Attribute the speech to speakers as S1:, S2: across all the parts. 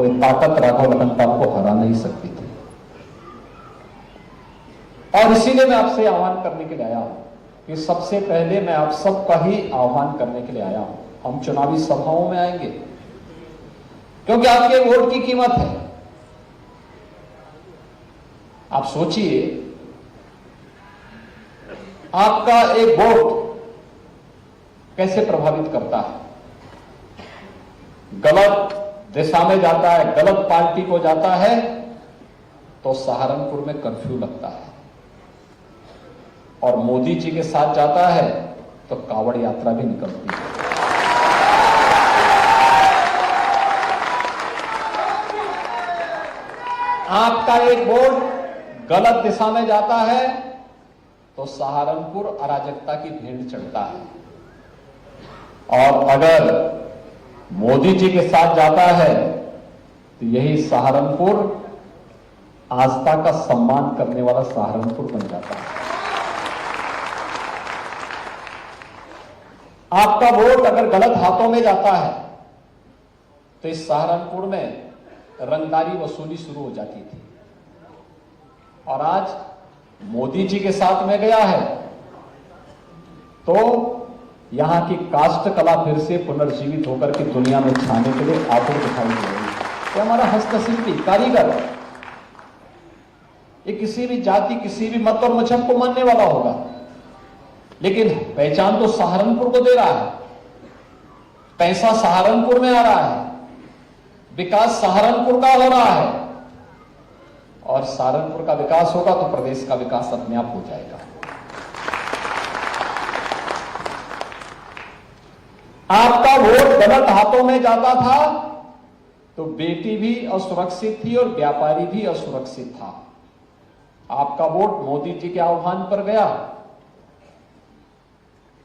S1: कोई ताकत राघव लखनपाल को हरा नहीं सकती थी। और इसीलिए मैं आपसे आह्वान करने के लिए आया हूं कि सबसे पहले मैं आप सबका ही आह्वान करने के लिए आया हूं। हम चुनावी सभाओं में आएंगे क्योंकि आपके वोट की कीमत है। आप सोचिए, आपका एक वोट कैसे प्रभावित करता है। गलत दिशा में जाता है, गलत पार्टी को जाता है तो सहारनपुर में कर्फ्यू लगता है, और मोदी जी के साथ जाता है तो कावड़ यात्रा भी निकलती है। आपका एक वोट गलत दिशा में जाता है तो सहारनपुर अराजकता की भेंट चढ़ता है, और अगर मोदी जी के साथ जाता है तो यही सहारनपुर आस्था का सम्मान करने वाला सहारनपुर बन जाता है। आपका वोट अगर गलत हाथों में जाता है तो इस सहारनपुर में रंगदारी वसूली शुरू हो जाती थी, और आज मोदी जी के साथ में गया है तो यहां की कास्ट कला फिर से पुनर्जीवित होकर के दुनिया में छाने के लिए आतुर दिखाई दे रही है। ये हमारा हस्तशिल्पी कारीगर, ये किसी भी जाति, किसी भी मत और मजहब को मानने वाला होगा, लेकिन पहचान तो सहारनपुर को दे रहा है, पैसा सहारनपुर में आ रहा है, विकास सहारनपुर का हो रहा है, और सहारनपुर का विकास होगा तो प्रदेश का विकास अपने आप हो जाएगा। आपका वोट गलत हाथों में जाता था तो बेटी भी असुरक्षित थी और व्यापारी भी असुरक्षित था। आपका वोट मोदी जी के आह्वान पर गया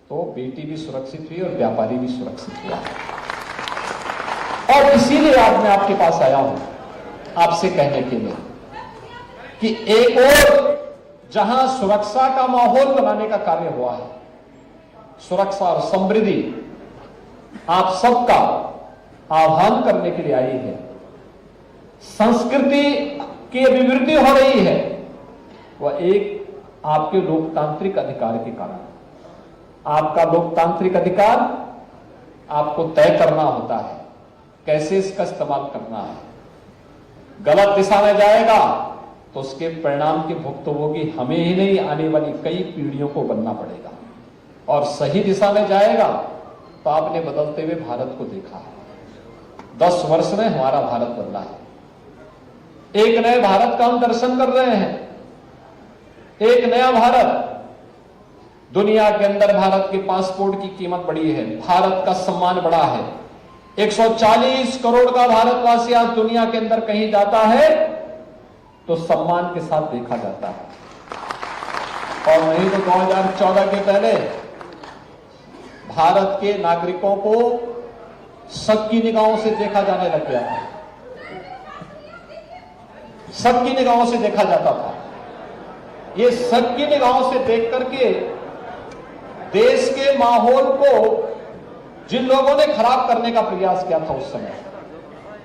S1: तो बेटी भी सुरक्षित हुई और व्यापारी भी सुरक्षित हुआ। और इसीलिए आज मैं आपके पास आया हूं आपसे कहने के लिए कि एक और जहां सुरक्षा का माहौल बनाने का कार्य हुआ है, सुरक्षा और समृद्धि आप सबका आह्वान करने के लिए आई है, संस्कृति की अभिवृद्धि हो रही है, वह एक आपके लोकतांत्रिक अधिकार के कारण। आपका लोकतांत्रिक अधिकार आपको तय करना होता है कैसे इसका इस्तेमाल करना है। गलत दिशा में जाएगा तो उसके परिणाम के भुक्तभोगी हमें ही नहीं, आने वाली कई पीढ़ियों को बनना पड़ेगा। और सही दिशा में जाएगा तो आपने बदलते हुए भारत को देखा है। 10 वर्ष में हमारा भारत बदला है। एक नए भारत का हम दर्शन कर रहे हैं। एक नया भारत, दुनिया के अंदर भारत के पासपोर्ट की कीमत बढ़ी है, भारत का सम्मान बढ़ा है। 140 करोड़ का भारतवासी आज दुनिया के अंदर कहीं जाता है तो सम्मान के साथ देखा जाता है, और नहीं तो 2014 के पहले भारत के नागरिकों को शक की निगाहों से देखा जाने लग गया था। शक की निगाहों से देखा जाता था। ये शक की निगाहों से देख करके देश के माहौल को जिन लोगों ने खराब करने का प्रयास किया था उस समय,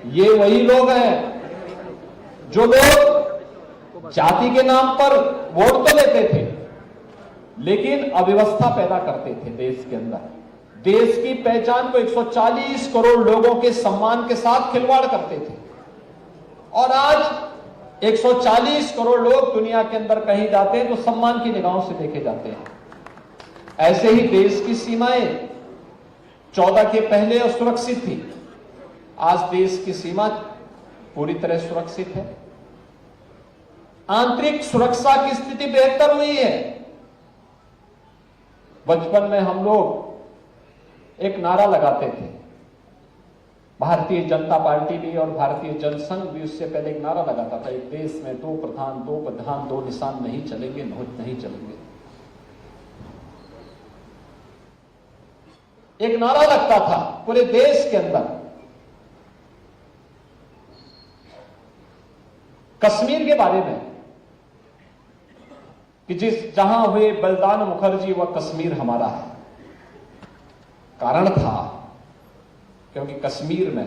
S1: ये वही लोग हैं जो लोग जाति के नाम पर वोट तो लेते थे लेकिन अव्यवस्था पैदा करते थे देश के अंदर। देश की पहचान को 140 करोड़ लोगों के सम्मान के साथ खिलवाड़ करते थे, और आज 140 करोड़ लोग दुनिया के अंदर कहीं जाते हैं तो सम्मान की निगाहों से देखे जाते हैं। ऐसे ही देश की सीमाएं 14 के पहले असुरक्षित थी, आज देश की सीमा पूरी तरह सुरक्षित है। आंतरिक सुरक्षा की स्थिति बेहतर हुई है। बचपन में हम लोग एक नारा लगाते थे, भारतीय जनता पार्टी भी और भारतीय जनसंघ भी उससे पहले एक नारा लगाता था, एक देश में 2 प्रधान 2 प्रधान 2 निशान नहीं चलेंगे, नहीं चलेंगे। एक नारा लगता था पूरे देश के अंदर। कश्मीर के बारे में कि जहां हुए बलिदान मुखर्जी वह कश्मीर हमारा है। कारण था क्योंकि कश्मीर में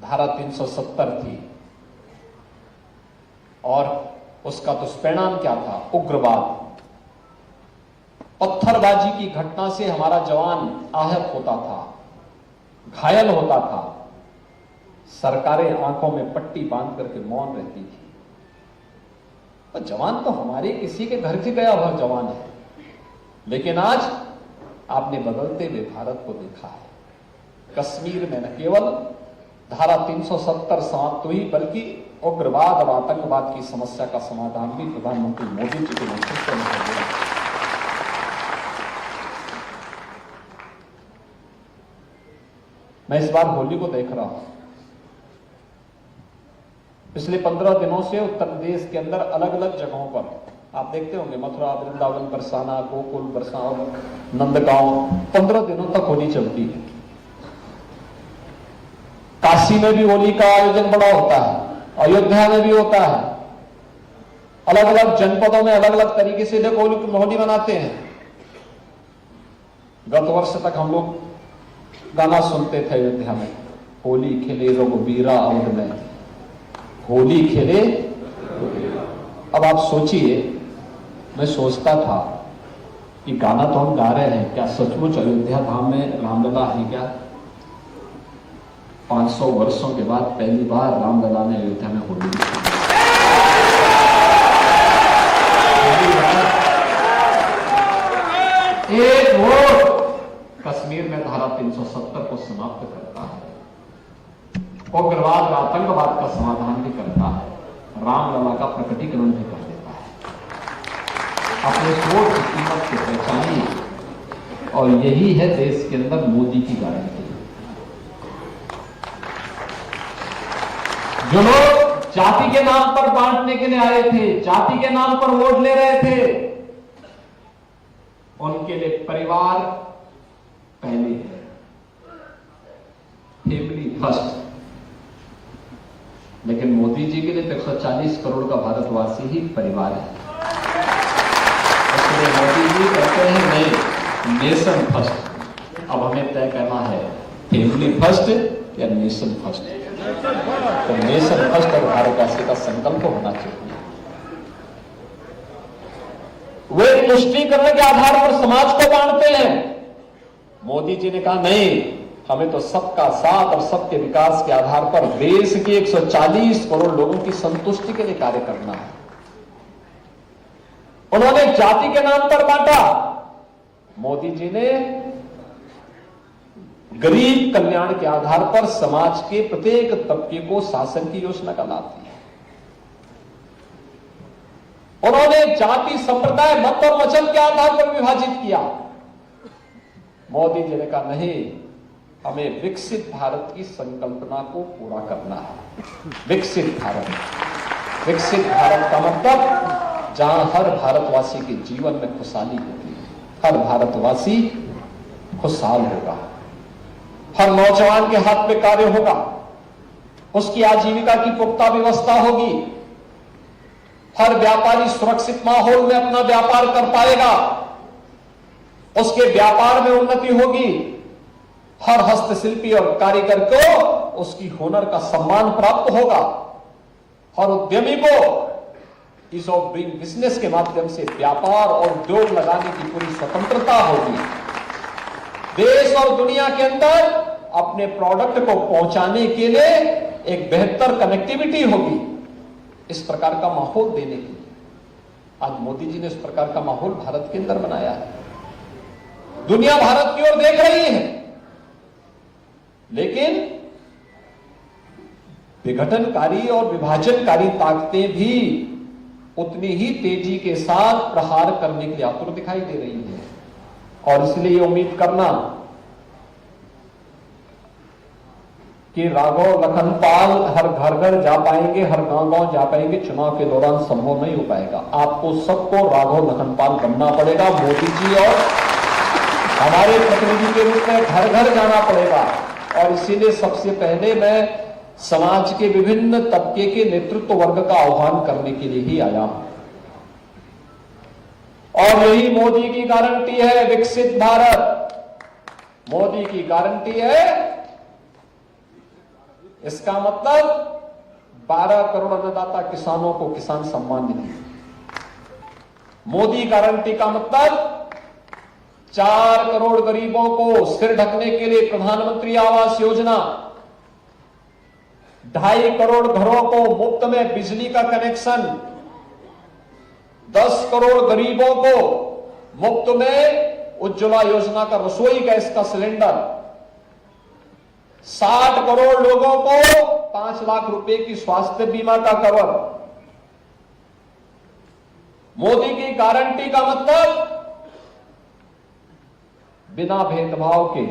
S1: धारा 370 थी और उसका दुष्परिणाम क्या था? उग्रवाद। पत्थरबाजी की घटना से हमारा जवान आहत होता था, घायल होता था, सरकारें आंखों में पट्टी बांध करके मौन रहती थी। और जवान तो हमारे किसी के घर के गया हुआ जवान है, लेकिन आज आपने बदलते हुए भारत को देखा है। कश्मीर में न केवल धारा 370 समाप्त हुई, बल्कि उग्रवाद और आतंकवाद की समस्या का समाधान भी प्रधानमंत्री मोदी जी के नेतृत्व में हो गया। मैं इस बार होली को देख रहा हूं। पिछले 15 दिनों से उत्तर प्रदेश के अंदर अलग अलग जगहों पर आप देखते होंगे, मथुरा, वृंदावन, बरसाना, गोकुल, बरसाना, नंदगांव, 15 दिनों तक होली चलती है। काशी में भी होली का आयोजन बड़ा होता है, अयोध्या में भी होता है। अलग अलग जनपदों में अलग अलग तरीके से लोग होली मनाते हैं। गत वर्ष तक हम लोग गाना सुनते थे अयोध्या में, होली खेले रघुबीरा अवध में, होली खेले। अब आप सोचिए, मैं सोचता था कि गाना तो हम गा रहे हैं, क्या सचमुच अयोध्या धाम में रामलला है क्या? 500 वर्षों के बाद पहली बार रामलला ने अयोध्या में होली एक वोट कश्मीर में धारा 370 को समाप्त करता है, उग्रवाद और आतंकवाद का समाधान भी करता है, रामलला का प्रकटीकरण भी कर देता है। अपने वोट की कीमत को पहचानिए, और यही है देश के अंदर मोदी की गारंटी। जो लोग जाति के नाम पर बांटने के लिए आए थे, जाति के नाम पर वोट ले रहे थे, उनके लिए परिवार पहले है, फैमिली फर्स्ट। लेकिन मोदी जी के लिए 140 करोड़ का भारतवासी ही परिवार है। इसलिए मोदी जी कहते हैं नहीं, नेशन फर्स्ट। अब हमें तय करना है, फैमिली फर्स्ट या नेशन फर्स्ट। तो नेशन फर्स्ट और भारतवासी का संकल्प होना चाहिए। वे तुष्टीकरण के आधार पर समाज को बांटते हैं। मोदी जी ने कहा नहीं, हमें तो सबका साथ और सबके विकास के आधार पर देश के 140 करोड़ लोगों की संतुष्टि के लिए कार्य करना है। उन्होंने जाति के नाम पर बांटा, मोदी जी ने गरीब कल्याण के आधार पर समाज के प्रत्येक तबके को शासन की योजना का लाभ दिया। उन्होंने जाति, संप्रदाय, मत और मजहब के आधार पर विभाजित किया। मोदी जी ने कहा नहीं, हमें विकसित भारत की संकल्पना को पूरा करना है। विकसित भारत, विकसित भारत का मतलब जहां हर भारतवासी के जीवन में खुशहाली होगी, हर भारतवासी खुशहाल होगा, हर नौजवान के हाथ में कार्य होगा, उसकी आजीविका की पुख्ता व्यवस्था होगी, हर व्यापारी सुरक्षित माहौल में अपना व्यापार कर पाएगा, उसके व्यापार में उन्नति होगी, हर हस्तशिल्पी और कारीगर को उसकी हुनर का सम्मान प्राप्त होगा, हर उद्यमी को ईज ऑफ डूइंग बिजनेस के माध्यम से व्यापार और उद्योग लगाने की पूरी स्वतंत्रता होगी। देश और दुनिया के अंदर अपने प्रोडक्ट को पहुंचाने के लिए एक बेहतर कनेक्टिविटी होगी। इस प्रकार का माहौल देने के लिए आज मोदी जी ने इस प्रकार का माहौल भारत के अंदर बनाया है। दुनिया भारत की ओर देख रही है, लेकिन विघटनकारी और विभाजनकारी ताकतें भी उतनी ही तेजी के साथ प्रहार करने के लिए आतुर दिखाई दे रही है। और इसलिए उम्मीद करना कि राघव लखनपाल हर घर घर जा पाएंगे, हर गांव गांव जा पाएंगे, चुनाव के दौरान संभव नहीं हो पाएगा। आपको सबको राघव लखनपाल बनना पड़ेगा। मोदी जी और हमारे प्रतिनिधि के रूप में घर घर जाना पड़ेगा। और इसीलिए सबसे पहले मैं समाज के विभिन्न तबके के नेतृत्व वर्ग का आह्वान करने के लिए ही आया हूं। और यही मोदी की गारंटी है, विकसित भारत। मोदी की गारंटी है इसका मतलब 12 करोड़ अन्नदाता किसानों को किसान सम्मान निधि। मोदी गारंटी का मतलब 4 करोड़ गरीबों को सिर ढकने के लिए प्रधानमंत्री आवास योजना, 2.5 करोड़ घरों को मुफ्त में बिजली का कनेक्शन, 10 करोड़ गरीबों को मुफ्त में उज्ज्वला योजना का रसोई गैस का सिलेंडर, 60 करोड़ लोगों को 5 लाख रुपए की स्वास्थ्य बीमा का कवर। मोदी की गारंटी का मतलब बिना भेदभाव के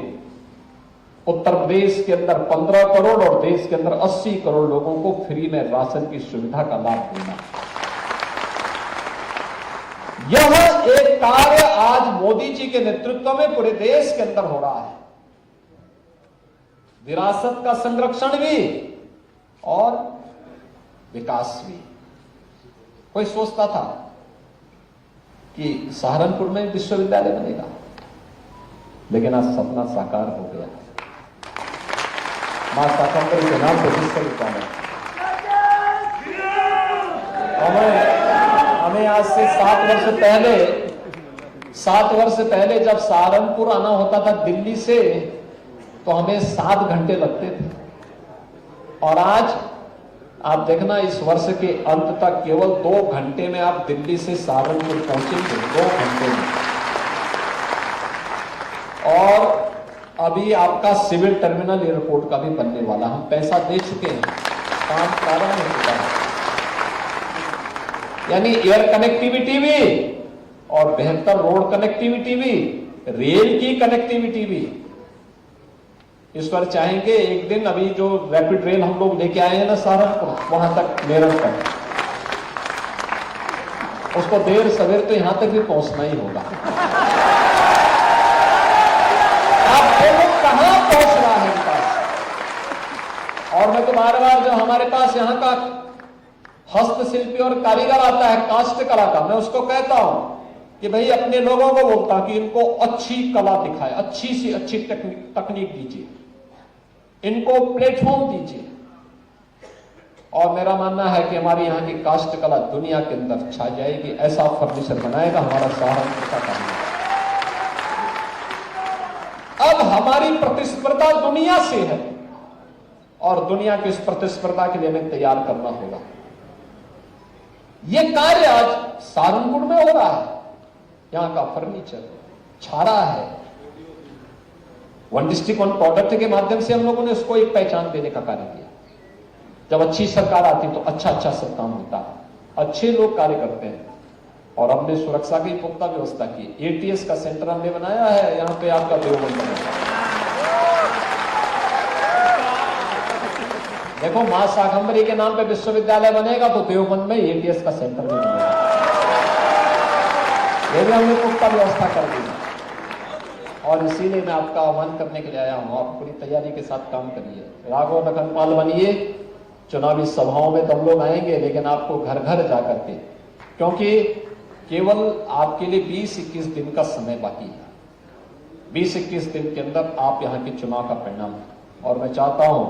S1: उत्तर प्रदेश के अंदर 15 करोड़ और देश के अंदर 80 करोड़ लोगों को फ्री में राशन की सुविधा का लाभ देना। यह एक कार्य आज मोदी जी के नेतृत्व में पूरे देश के अंदर हो रहा है। विरासत का संरक्षण भी और विकास भी। कोई सोचता था कि सहारनपुर में विश्वविद्यालय बनेगा, लेकिन आज सपना साकार हो गया। मां शाकंभरी के नाम पर विश्वविद्यालय। हमें आज से 7 वर्ष पहले जब सहारनपुर आना होता था दिल्ली से, तो हमें 7 घंटे लगते थे, और आज आप देखना इस वर्ष के अंत तक केवल 2 घंटे में आप दिल्ली से सहारनपुर पहुंचेंगे, 2 घंटे में। और अभी आपका सिविल टर्मिनल एयरपोर्ट का भी बनने वाला, हम पैसा दे चुके हैं, काम प्रारंभ हो चुका है। यानी एयर कनेक्टिविटी भी और बेहतर रोड कनेक्टिविटी भी, रेल की कनेक्टिविटी भी। ईश्वर चाहेंगे एक दिन अभी जो रैपिड रेल हम लोग लेके आए हैं ना सहारनपुर, वहां तक मेरठ तक, उसको देर सवेर तो यहां तक भी पहुंचना ही होगा। आप देखो कहां पहुंच रहा है इनका। और मैं तो बार बार जो हमारे पास यहाँ का हस्तशिल्पी और कारीगर आता है काष्ट कला का, मैं उसको कहता हूं कि भाई अपने लोगों को बोलता कि इनको अच्छी कला दिखाए, अच्छी सी अच्छी तकनीक दीजिए, इनको प्लेटफॉर्म दीजिए। और मेरा मानना है कि हमारी यहाँ की काष्ट कला दुनिया के अंदर छा जाएगी। ऐसा फर्नीचर बनाएगा हमारा सहारनपुर का काम। अब हमारी प्रतिस्पर्धा दुनिया से है, और दुनिया की इस प्रतिस्पर्धा के लिए हमें तैयार करना होगा। यह कार्य आज सहारनपुर में हो रहा है। यहां का फर्नीचर छा रहा है। वन डिस्ट्रिक्ट वन प्रोडक्ट के माध्यम से हम लोगों ने उसको एक पहचान देने का कार्य किया। जब अच्छी सरकार आती तो अच्छा अच्छा सब काम होता है, अच्छे लोग कार्य करते हैं। और हमने सुरक्षा की पुख्ता व्यवस्था की। एटीएस का सेंटर हमने बनाया है, यहां पे आपका देवबंद बनेगा। देखो मां शाकंभरी के नाम पे विश्वविद्यालय बनेगा तो देवबंद में एटीएस का सेंटर भी बनेगा। ये भी हमने पुख्ता व्यवस्था कर दी। और इसीलिए मैं आपका आह्वान करने के लिए आया हूं, आप पूरी तैयारी के साथ काम करिए, राघव लखनपाल बनिए। चुनावी सभाओं में तो हम लोग आएंगे, लेकिन आपको घर घर जाकर के, क्योंकि केवल आपके लिए 20-21 दिन का समय बाकी है। 20-21 दिन के अंदर आप यहाँ के चुनाव का परिणाम, और मैं चाहता हूं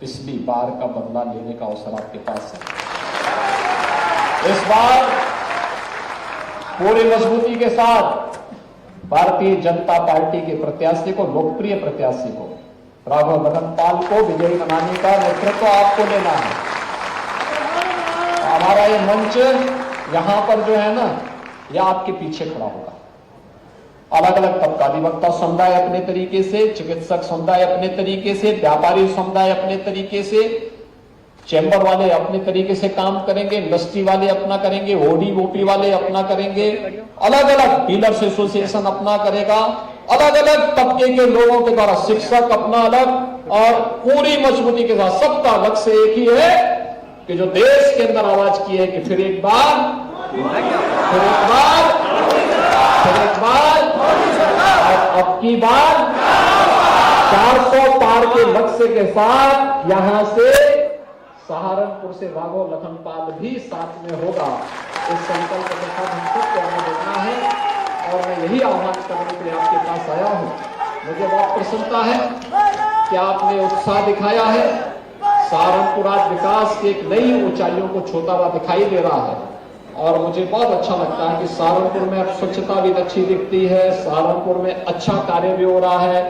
S1: पिछली बार का बदला लेने का अवसर आपके पास है। इस बार पूरी मजबूती के साथ भारतीय जनता पार्टी के प्रत्याशी को, लोकप्रिय प्रत्याशी को, राघव लखनपाल को विजयी बनाने का नेतृत्व आपको लेना है। हमारा ये मंच यहां पर जो है ना, यह आपके पीछे खड़ा होगा। अलग अलग तबकाधिवक्ता समुदाय अपने तरीके से, चिकित्सक समुदाय अपने तरीके से, व्यापारी समुदाय अपने तरीके से, चैम्बर वाले अपने तरीके से काम करेंगे, इंडस्ट्री वाले अपना करेंगे, ओडी-ओपी वाले अपना करेंगे, अलग अलग डीलर्स एसोसिएशन अपना करेगा, अलग अलग तबके के लोगों के द्वारा, शिक्षक अपना अलग, और पूरी मजबूती के साथ सबका लक्ष्य एक ही है कि जो देश के अंदर आवाज की है कि फिर एक बार अब की बार 400 पार के लक्ष्य के साथ यहां से सहारनपुर से राघव लखनपाल भी साथ में होगा। इस संकल्प के साथ हम सबको आगे बढ़ना है, और मैं यही आह्वान करने के लिए आपके पास आया हूं। मुझे बहुत प्रसन्नता है कि आपने उत्साह दिखाया है, सहारनपुर आज विकास की एक नई ऊंचाइयों को छूता हुआ दिखाई दे रहा है और मुझे बहुत अच्छा लगता है कि सहारनपुर में अब स्वच्छता भी अच्छी दिखती है, सहारनपुर में अच्छा कार्य भी हो रहा है,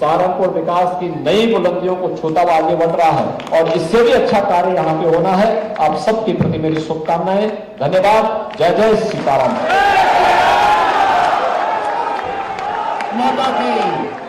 S1: सहारनपुर विकास की नई बुलंदियों को छूता हुआ आगे बढ़ रहा है और इससे भी अच्छा कार्य यहाँ पे होना है। आप सबके प्रति मेरी शुभकामनाएं, धन्यवाद। जय जय सीताराम।
S2: माता की